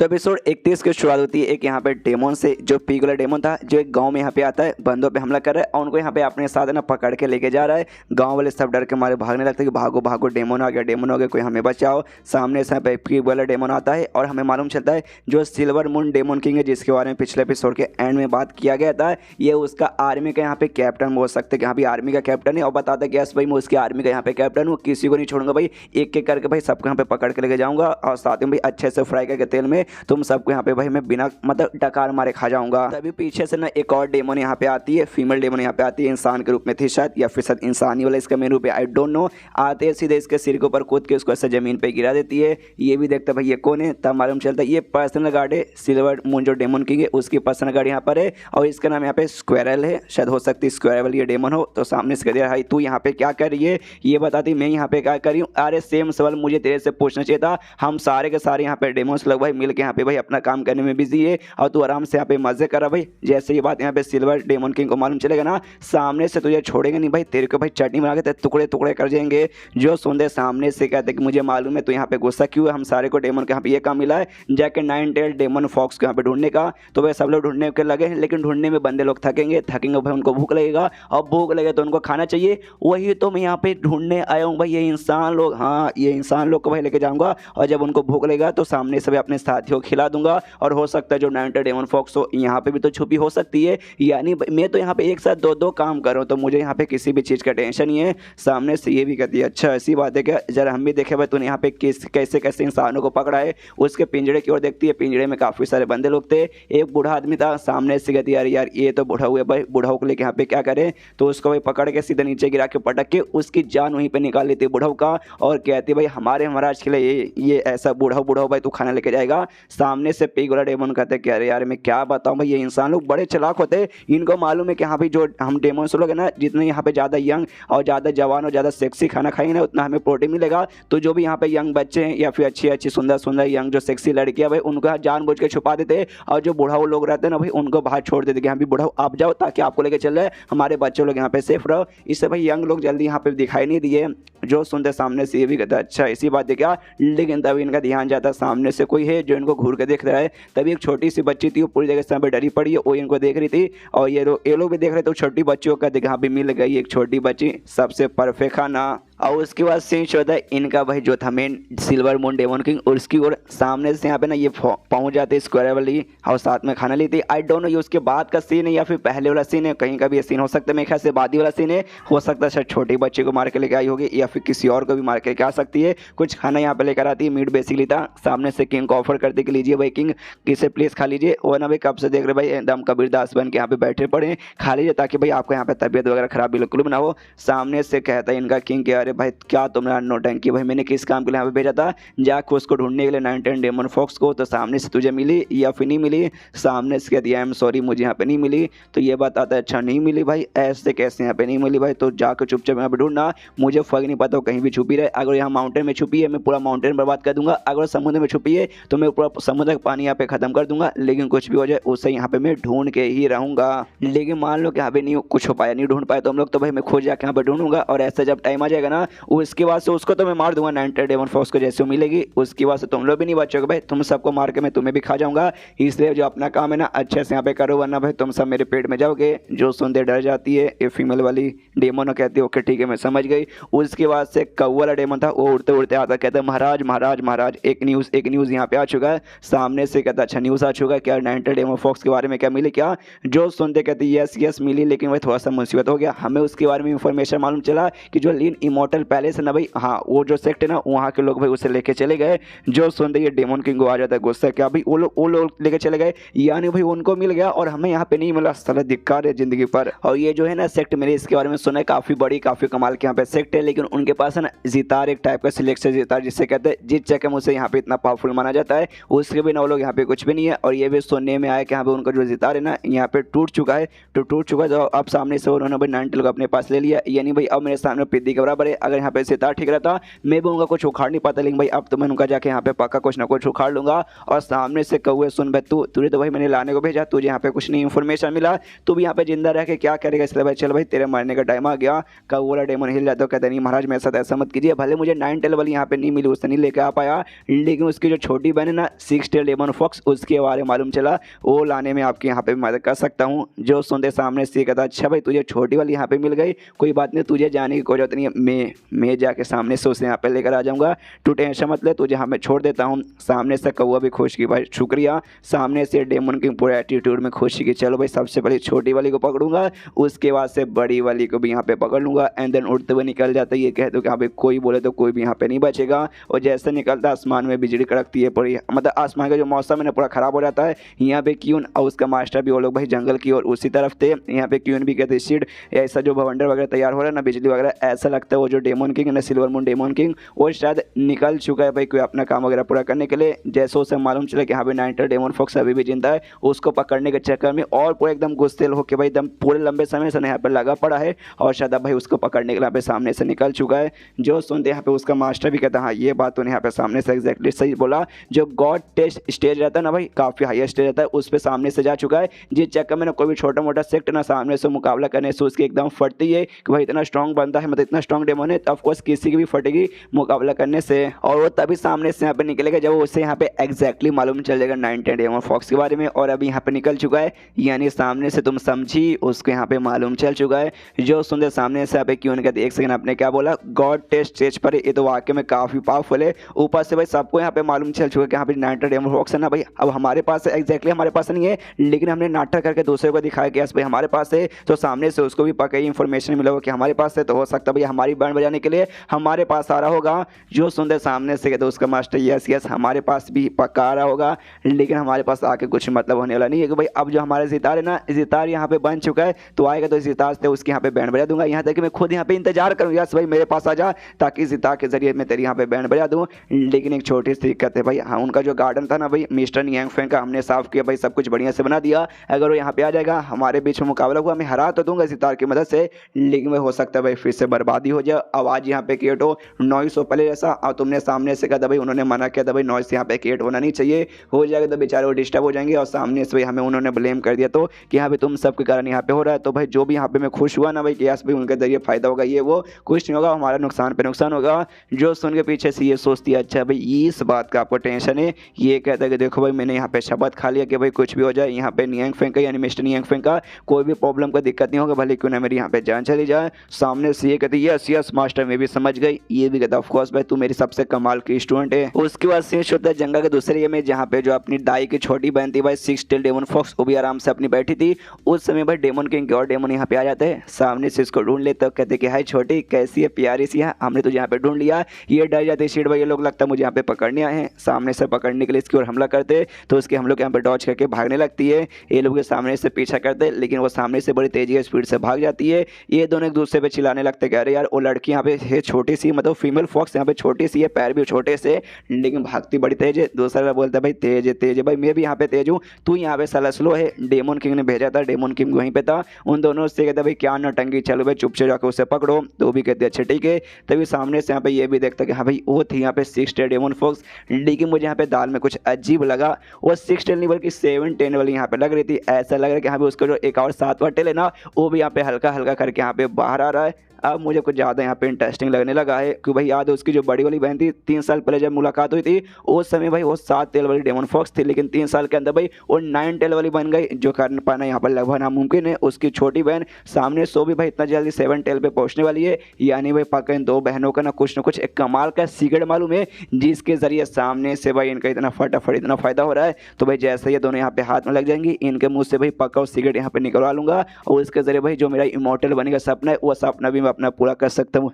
तो एपिसोड 31 की शुरुआत होती है एक यहाँ पे डेमन से, जो पीक वाला डेमन था, जो एक गांव में यहाँ पे आता है, बंदों पे हमला कर रहा है और उनको यहाँ पे अपने साथ है ना पकड़ के लेके जा रहा है। गांव वाले सब डर के मारे भागने लगते हैं कि भागो भागो, डेमन आ गया, डेमन हो गया, कोई हमें बचाओ। सामने से पीक वाला डेमन आता है और हमें मालूम चलता है जो सिल्वर मून डेमन किंग है, जिसके बारे में पिछले एपिसोड के एंड में बात किया गया था, ये उसका आर्मी का यहाँ पे कैप्टन बोल सकते हैं, यहाँ भी आर्मी का कैप्टन है। और बताता है कि यस भाई मैं उसकी आर्मी का यहाँ पे कैप्टन हूँ, किसी को नहीं छोड़ूंगा भाई, एक एक करके भाई सबको यहाँ पे पकड़ के लेके जाऊंगा और साथ में भाई अच्छे से फ्राई करके तेल में तुम सबको यहाँ पे भाई मैं बिना मतलब डकार मारे खा जाऊंगा। तभी पीछे से ना एक और डेमन यहाँ पे आती है, फीमेल डेमन यहाँ पे आती है, इंसान के रूप में थी शायद, या फिर शायद इंसानी वाला इसका मेन रूप है, आई डोंट नो। आते हैं सीधे इसके सिर के ऊपर कूद के उसको ऐसे जमीन पे गिरा देती है। ये भी देखता भाई ये कौन है, तब मालूम चलता है ये पर्सनल गार्ड है, सिल्वर मून जो डेमन किंग है उसकी पर्सनल गार्ड यहाँ पर है और इसका नाम यहाँ पे स्क्वेरल है, शायद हो सकती है स्क्वेरल ये डेमन हो। तो सामने से कह दिया भाई तू यहाँ पे क्या कर रही है, ये बताती मैं यहाँ पे क्या कर रही हूँ। अरे सेम सवाल मुझे तेरे से पूछना चाहिए था, हम सारे के सारे यहाँ पे डेमोन्स लोग भाई मिल के यहाँ पे भाई अपना काम करने में बिजी है और तू आराम से यहाँ पे मजे कर रहा भाई। जैसे ये बात यहाँ पे सिल्वर डेमन किंग को मालूम चलेगा ना, सामने से तुझे छोड़ेंगे नहीं भाई, तेरे को भाई चटनी बना के टुकड़े टुकड़े कर देंगे। जो सुनते सामने से कहते कि मुझे मालूम है तो यहाँ पे गुस्सा क्यों है, हम सारे को डेमन के यहाँ पे ये काम मिला है जाके 9 टेल डेमन फॉक्स को यहाँ पे ढूंढने का। तो भाई सब लोग ढूंढने के लगे, लेकिन ढूंढने में बंदे लोग थकेंगे भाई, उनको भूख लगेगा और भूख लगे तो उनको खाना चाहिए। वही तो मैं यहाँ पे ढूंढने आया हूँ भाई, ये इंसान लोग, हाँ ये इंसान लोग को भाई लेके जाऊंगा और जब उनको भूख लगेगा तो सामने से भी अपने साथियों को खिला दूंगा। और हो सकता है जो 9 टेल डेमन फॉक्स हो यहाँ पे भी तो छुपी हो सकती है, यानी मैं तो यहाँ पे एक साथ दो दो काम कर रहा हूँ, तो मुझे यहाँ पे किसी भी चीज़ का टेंशन नहीं है। सामने से ये भी कहती है अच्छा ऐसी बात है क्या, जरा हम भी देखे भाई तूने यहाँ पे कैसे कैसे इंसानों को पकड़ा है। उसके पिंजड़े की ओर देखती है, पिंजड़े में काफ़ी सारे बंदे लोग थे, एक बूढ़ा आदमी था। सामने से कहती है यार ये तो बूढ़ा हुआ भाई, बूढ़ाऊ को लेके यहाँ पे क्या करें। तो उसको भाई पकड़ के सीधे नीचे गिरा के पटक के उसकी जान वहीं पे निकाल लेती है बूढ़ाऊ का, और कहती है भाई हमारे महाराज के लिए ये ऐसा बूढ़ाऊ भाई तू खाना लेके जाएगा। सामने से पीक वाला डेमन कहते हैं कि अरे यार मैं क्या बताऊँ भाई, ये इंसान लोग बड़े चालाक होते हैं, इनको मालूम है कि हाँ भाई जो हम डेमोन्स लोग हैं ना, जितने यहाँ पे ज़्यादा यंग और ज़्यादा जवान और ज़्यादा सेक्सी खाना खाएंगे ना उतना हमें प्रोटीन मिलेगा। तो जो भी यहाँ पे यंग बच्चे हैं या फिर अच्छी अच्छी सुंदर सुंदर यंग जो सेक्सी लड़कियाँ भाई उनको जानबूझ के छुपा देते हैं, और जो बूढ़ाऊ लोग रहते हैं ना भाई उनको बाहर छोड़ देते कि हाँ भी बूढ़ाऊ आप जाओ ताकि आपको लेके चल रहे, हमारे बच्चे लोग यहाँ पे सेफ रहो। इससे भाई यंग लोग जल्दी यहाँ पे दिखाई नहीं दिए। जो सुनते सामने से ये भी कहता है अच्छा ऐसी बात है क्या, लेकिन तभी इनका ध्यान जाता है सामने से कोई है जो इनको घूर के देख रहा है। तभी एक छोटी सी बच्ची थी वो पूरी जगह से डरी पड़ी है, वो इनको देख रही थी और ये लोग भी देख रहे थे। तो छोटी बच्चियों का देखा भी मिल गई एक छोटी बच्ची, सबसे परफेक्ट खाना। और उसके बाद सीन होता है इनका भाई जो था main silver moon daemon king, और उसकी ओर सामने से यहाँ पे ना ये पहुंच जाते स्क्वायर वाली और साथ में खाना लेते। आई डोंट नो ये उसके बाद का सीन है या फिर पहले वाला सीन है, कहीं का भी ये सीन हो सकता है, मेरे ख्याल से बाद ही वाला सीन है। हो सकता है शायद छोटी बच्चे को मार के लेके आई होगी या फिर किसी और को भी मार के आ सकती है। कुछ खाना यहाँ पे लेकर आती है, मीट बेसिकली था। सामने से किंग को ऑफर करती कि लीजिए भाई किंग, किसे प्लीज़ खा लीजिए। वो ना भाई कब से देख रहे भाई एकदम कबीरदास बन के यहाँ पे बैठे पड़े, खा लीजिए ताकि भाई आपको यहाँ पे तबीयत वगैरह खराब बिल्कुल भी ना हो। सामने से कहता है इनका किंग कि अरे भाई क्या तुमने नौटंकी, भाई मैंने किस काम के लिए यहाँ पे भेजा था, जाके उसको ढूंढने के लिए 9 टेल डेमन फॉक्स को, तो सामने से तुझे मिली या फिर नहीं मिली। सामने से कह दिया आई एम सॉरी मुझे यहाँ पे नहीं मिली। तो ये बताता है अच्छा नहीं मिली भाई, ऐसे कैसे यहाँ पे नहीं मिली भाई, तो जाकर चुपचाप यहाँ पे ढूंढना, मुझे फर्क नहीं पता कहीं भी छुपी रहे। अगर यहाँ माउंटेन में छुपी है मैं पूरा माउंटेन बर्बाद कर दूंगा, अगर समुद्र में छुपी है तो मैं पूरा समुद्र का पानी यहाँ पे खत्म कर दूंगा, लेकिन कुछ भी हो जाए उससे यहाँ पे मैं ढूंढ के ही रहूंगा। लेकिन मान लो कि यहाँ पे नहीं कुछ हो पाया, नहीं ढूंढ पाया, तो हम लोग तो भाई मैं खुद जाके यहाँ पे ढूंढूंगा। और ऐसा जब टाइम आ जाएगा ना उसके बाद से उसको तो मैं मार दूंगा 9 टेल डेमन फॉक्स को, जैसे मिलेगी उसके बाद से तुम लोग भी नहीं बचोगे भाई, तुम सबको मार के मैं तुम्हें भी खा जाऊंगा। इसलिए जो अपना काम है ना अच्छे से यहाँ पे करो, वरना भाई तुम सब मेरे पेट में जाओगे। जो सुनते डर जाती है ये फीमेल वाली डेमन कहती है ओके ठीक है मैं समझ गई। उसके बाद से कौवा वाला डेमन था, वो उड़ते उड़ते आता कहता है महाराज महाराज महाराज एक न्यूज़ यहाँ पे आ चुका है। सामने से कहता अच्छा न्यूज़ आ चुका है क्या, 9 टेल डेमन फॉक्स के बारे में क्या मिली क्या। जो सुनते कहते यस मिली, लेकिन भाई थोड़ा सा मुसीबत हो गया, हमें उसके बारे में इंफॉर्मेशन मालूम चला कि जो लीन इमोर्टल पैलेस है ना भाई, हाँ वो जो सेक्ट है ना वहाँ के लोग भाई उसे लेके चले गए। जो सुनते ये डेमन किंग को आ जाता है गुस्सा, क्या भाई वो लोग लेके चले गए, यानी भाई उनको मिल गया और हमें यहाँ पे नहीं मिला, साला धिक्कार है जिंदगी पर। और ये जो है ना सेक्ट मैंने इसके बारे में सुना है, काफी बड़ी काफी कमाल के यहाँ पे सेक्ट है, लेकिन उनके पास है ना जितार एक टाइप का सिलेक्शन जितार जिससे कहते हैं जिस चक्कर उसे यहाँ पे इतना पावरफुल माना जाता है, उसके बिना वो लोग यहाँ पे कुछ भी नहीं है। और ये भी सुनने में आया कि यहाँ पे उनका जो जितार है ना यहाँ पे टूट चुका है, तो अब सामने से उन्होंने भाई 9 टेल को अपने पास ले लिया, यानी भाई अब मेरे सामने पिद्दी के बराबर है। अगर यहाँ पे सितार ठीक रहता मैं भी उनका कुछ उखाड़ नहीं पाता, लेकिन भाई अब तो मैं उनका जाके यहाँ पे पक्का कुछ ना कुछ उखाड़ लूंगा। और सामने से कौवे सुन भाई तुझे तो भाई मैंने लाने को भेजा, तुझे यहाँ पे कुछ नहीं इन्फॉर्मेशन मिला, तू भी यहाँ पे जिंदा रह के क्या करेगा, इसलिए भाई चल भाई तेरे मरने का टाइम आ गया। कौवे वाला डेमन हिल जाता है, कहते नहीं महाराज मेरे साथ ऐसा मत कीजिए, भले मुझे 9 टेल वाली यहाँ पे नहीं मिली, उससे नहीं लेके आ पाया, लेकिन उसकी जो छोटी बहन है ना 6 टेल डेमन फॉक्स, उसके बारे में मालूम चला, वो लाने में आपकी यहाँ पे मदद कर सकता हूँ। जो सुनते सामने से कहता अच्छा भाई तुझे छोटी वाली यहाँ पे मिल गई, कोई बात नहीं, तुझे जाने की कोई जरूरत नहीं है, मैं जाके सामने से उसे यहाँ पे लेकर आ जाऊँगा, तू टेंशन मत ले, तुझे यहाँ मैं छोड़ देता हूँ। सामने से कौवा भी खुश की भाई शुक्रिया, सामने से डेमन की पूरे एटीट्यूड में खुशी की चलो भाई सबसे पहले छोटी वाली को पकड़ूंगा, उसके बाद से बड़ी वाली को भी यहाँ पे पकड़ लूँगा। एंड देन उड़ते हुए निकल जाता है, ये कह दो कि यहाँ पे कोई बोले तो कोई भी यहाँ पे नहीं बचेगा। और जैसे निकलता आसमान में बिजली कड़कती है पूरी, मतलब आसमान का जो मौसम है ना पूरा ख़राब हो जाता है। यहाँ पे क्यून और उसका मास्टर भी वो लोग भाई जंगल की और उसी तरफ थे। यहाँ पे क्यून भी कहते शिट ऐसा जो भवंडर वगैरह तैयार हो रहा है ना बिजली वगैरह, ऐसा लगता है वो जो डेमन किंग है ना सिल्वर मून डेमन किंग वो शायद निकल चुका है भाई कोई अपना काम वगैरह पूरा करने के लिए। जैसे उसे मालूम चला कि यहाँ पे 9 टेल डेमन फॉक्स अभी भी जिंदा है, उसको पकड़ने के चक्कर में और पूरा एकदम गुस्सेल होकर भाई एकदम पूरे लंबे समय से यहाँ पे लगा पड़ा है और शायद अब भाई उसको पकड़ने के लिए यहाँ पे सामने से निकल चुका है। जो सुनते यहाँ पे उसका मास्टर भी कहता है हाँ ये बात तूने यहाँ पे सामने से एग्जैक्टली सही बोला, जो गॉड टेस्ट स्टेज रहता है ना भाई काफ़ी हाई स्टेज रहता है, उस पर सामने से जा चुका है। जिस चक्कर में ना कोई भी छोटा मोटा सेक्ट ना सामने से मुकाबला करने से उसकी एकदम फटती है कि भाई इतना स्ट्रॉन्ग बनता है, मतलब इतना स्ट्रॉन्ग डेमन है तो ऑफकोर्स किसी की भी फटेगी मुकाबला करने से। और वो तभी सामने से यहाँ पे निकलेगा जब उसे यहाँ पे एग्जैक्टली मालूम चल जाएगा 9 टेल डेमन फॉक्स के बारे में, और अभी यहाँ पे निकल चुका है, यानी सामने से तुम समझी उसको यहाँ पे मालूम चल चुका है। जो सुनते सामने से यहाँ पे क्यों नहीं कहते एक सेकंड आपने क्या बोला, गॉड टेस्ट स्टेज पर ये तो वाकई में काफ़ी पावरफुल है। ऊपर से भाई सबको यहाँ पे मालूम चल चुका है कि यहाँ पे 9 टेल डेमन फॉक्स है ना भाई, अब हमारे पास एग्जैक्टली हमारे पास नहीं है, लेकिन हमने नाटक करके दूसरे को दिखाया कि भाई हमारे पास है, तो सामने से उसको भी पक्का इन्फॉर्मेशन मिला होगा कि हमारे पास है, तो हो सकता है भाई हमारी बैंड बजाने के लिए हमारे पास आ रहा होगा। जो सुनते सामने से कहते उसका मास्टर यस यस हमारे पास भी पक्का आ रहा होगा, लेकिन हमारे पास आके कुछ मतलब होने वाला नहीं है कि भाई अब जो हमारे सितार है ना सितार यहाँ पे बन चुका है, तो आएगा तो सितार से उसके यहाँ पे बैंड बजा दूंगा। यहाँ तक कि मैं खुद यहाँ पे इंतजार करूँ यस भाई मेरे पास आ जा, ताकि सितार के जरिए मैं तेरी यहाँ पे बैंड बजा दूँ। लेकिन एक छोटी सी दिक्कत है भाई, हाँ उनका जो गार्डन था ना भाई मिस्टर नियांग फेंग का हमने साफ किया भाई, सब कुछ बढ़िया से बना दिया। अगर वो यहाँ पे आ जाएगा हमारे बीच में मुकाबला हुआ, मैं हरा तो दूंगा सितार की मदद से, लेकिन हो सकता है भाई फिर से बर्बादी हो जाए। आवाज़ यहाँ पे क्रिएट हो नॉइस हो पहले जैसा, और तुमने सामने से कहा था भाई उन्होंने मना किया था भाई नॉइस यहाँ पे क्रिएट होना नहीं चाहिए, हो जाएगा तो बेचारे वो डिस्टर्ब हो जाएंगे। और सामने से भाई हमें उन्होंने ब्लेम कर दिया तो कि यहाँ पे तुम सबके कारण यहाँ पे हो रहा है, तो भाई जो भी यहाँ पे मैं खुश हुआ ना भाई कि यस भाई उनके जरिए फायदा होगा, ये वो कुछ नहीं होगा, हमारा नुकसान पे नुकसान होगा। जो सुन के पीछे से ये सोचती है अच्छा भाई इस बात का आपको टेंशन है, ये कहता है कि देखो भाई मैंने यहाँ पे शपथ खा लिया कि भाई कुछ भी हो जाए यहाँ पे नियांग फेंग का यानी मिस्टर नियांग फेंग का कोई भी प्रॉब्लम का दिक्कत नहीं होगा, भले क्यों ना मेरी यहाँ पे जान चली जाए। सामने से ये कहती है यस यस मास्टर मैं भी समझ गई, ये भी कहता ऑफ कोर्स भाई तू मेरी सबसे कमाल की स्टूडेंट है। उसके बाद सीन होता है जंगल के दूसरे एरिया में जहाँ पे जो अपनी दाई की छोटी बहन थी भाई 6 टेल डेमन फॉक्स, वो भी आराम से अपनी बैठी थी। उस समय भाई डेमन किंग और डेमन यहाँ पे आ जाते हैं, सामने से इसको ढूंढ लेते, कहते कि हाय छोटी कैसी है प्यारी सी है, हमने तुझे यहाँ पे ढूंढ लिया। ये डर जाते शीट भाई ये लोग लगता है मुझे यहाँ पे पकड़ने आए हैं, सामने से पकड़ने के लिए इसकी ओर हमला करते, तो उसके हम लोग यहाँ पे डॉज करके भागने लगती है। ये लोग सामने से पीछा करते लेकिन वो सामने से बड़ी तेजी और स्पीड से भाग जाती है। ये दोनों एक दूसरे पे चिल्लाने लगते कि अरे यार वो लड़की यहाँ पे है छोटी सी, मतलब फीमेल फॉक्स यहाँ पे छोटी सी है, पैर भी छोटे से लेकिन भागती बड़ी तेज है। दूसरा बोलता है भाई तेज है भाई मैं भी यहाँ पे तेज हूँ, तू यहाँ पे साला स्लो है। डेमन किंग ने भेजा था, डेमन किंग वहीं पे था। उन दोनों से कहता भाई क्या नटंगी, चलो भाई चुप से जाकर उसे पकड़ो, तो वो भी कहते अच्छा ठीक है। तभी सामने से यहाँ पे ये भी देखता कि हाँ भाई वो थी यहाँ पे 6 टेल डेमन फॉक्स, लेकिन मुझे यहाँ पे दाल में कुछ अजीब लगा, वो 6 टेल नहीं बल्कि 7 टेल वाली यहाँ पे लग रही थी। ऐसा लग रहा है कि यहाँ पे उसका जो एक और 7वां टेल है ना वो भी यहाँ पे हल्का हल्का करके यहाँ पे बाहर आ रहा है। अब मुझे कुछ ज़्यादा यहाँ पे इंटरेस्टिंग लगने लगा है कि भाई याद है उसकी जो बड़ी वाली बहन थी 3 साल पहले जब मुलाकात हुई थी उस समय भाई वो 7 टेल वाली डेमन फॉक्स थी, लेकिन 3 साल के अंदर भाई वो 9 टेल वाली बन गई, जो कर पाना यहाँ पर लगभग नामुमकिन है। उसकी छोटी बहन सामने सो भी भाई इतना जल्दी 7 टेल पे पहुँचने वाली है, यानी भाई पक्का इन दो बहनों का ना कुछ एक कमाल का सीक्रेट मालूम है जिसके जरिए सामने से भाई इनका इतना फटाफट इतना फायदा हो रहा है। तो भाई जैसे ये दोनों यहाँ पे हाथ में लग जाएंगी इनके मुँह से भाई पक्का सीक्रेट यहाँ पे निकलवा लूंगा, और इसके जरिए भाई जो मेरा इमॉर्टल बनेगा सपना है वो सपना भी मैं अपना पूरा कर सकता हूँ।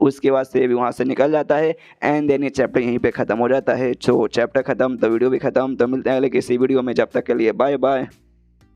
उसके बाद से भी वहाँ से निकल जाता है एंड देन ये चैप्टर यहीं पे ख़त्म हो जाता है। तो चैप्टर ख़त्म तो वीडियो भी ख़त्म, तो मिलते हैं अगले किसी वीडियो में, जब तक के लिए बाय बाय।